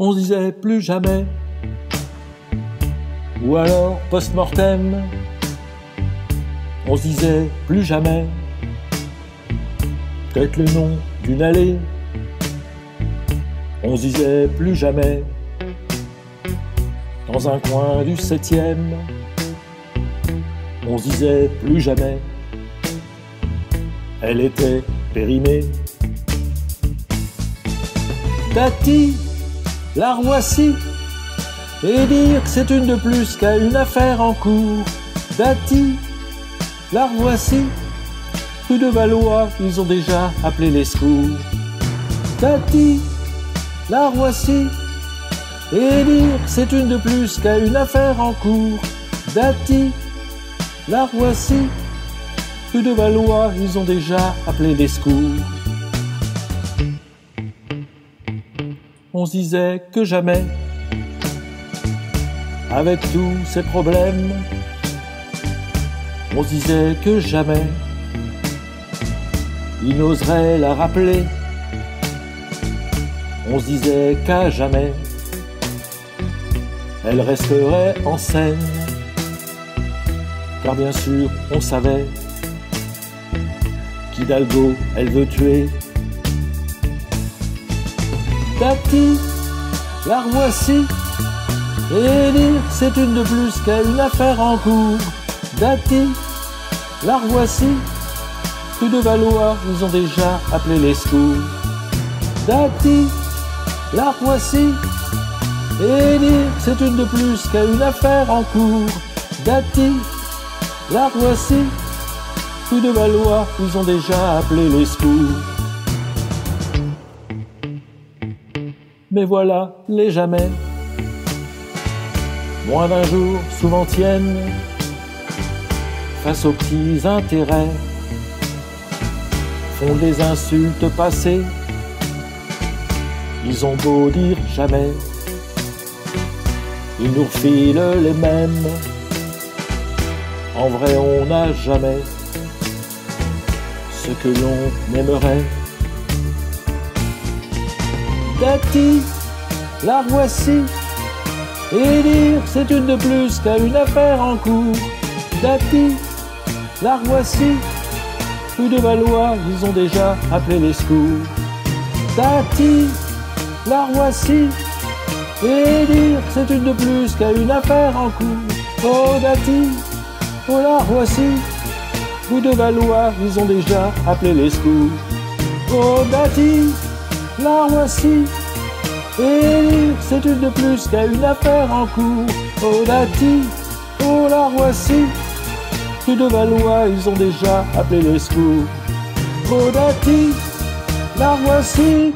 On se disait plus jamais. Ou alors post-mortem. On se disait plus jamais. Peut-être le nom d'une allée. On se disait plus jamais. Dans un coin du 7e. On se disait plus jamais. Elle était périmée. Tati, la revoici. Et dire que c'est une de plus qu'à une affaire en cours. Tati, la revoici. Rue de Valois, ils ont déjà appelé les secours. Tati, la revoici. Et dire que c'est une de plus qu'à une affaire en cours. Tati, la revoici. Rue de Valois, ils ont déjà appelé les secours. On se disait que jamais, avec tous ces problèmes, on se disait que jamais, il n'oserait la rappeler. On se disait qu'à jamais, elle resterait en scène, car bien sûr, on savait qu'Hidalgo, elle veut tuer. Tati, la revoici. Et dire c'est une de plus qu'à une affaire en cours. Tati, la revoici. Rue de Valois, ils ont déjà appelé les secours. Tati, la revoici. Et dire c'est une de plus qu'à une affaire en cours. Tati, la revoici. Rue de Valois, ils ont déjà appelé les secours. Mais voilà, les jamais, moins d'un jour souvent tiennent, face aux petits intérêts, font des insultes passées. Ils ont beau dire jamais, ils nous refilent les mêmes. En vrai, on n'a jamais ce que l'on aimerait. Tati, la revoici. Et dire c'est une de plus qu'à une affaire en cours. Tati, la revoici. Rue de Valois, ils ont déjà appelé les secours. Tati, la revoici. Et dire c'est une de plus qu'à une affaire en cours. Oh Tati, oh la revoici. Rue de Valois, ils ont déjà appelé les secours. Oh Tati, la revoici. Et c'est une de plus qu'à une affaire en cours. Oh Tati, oh la revoici. Rue de Valois, ils ont déjà appelé les secours. Oh Tati, la revoici.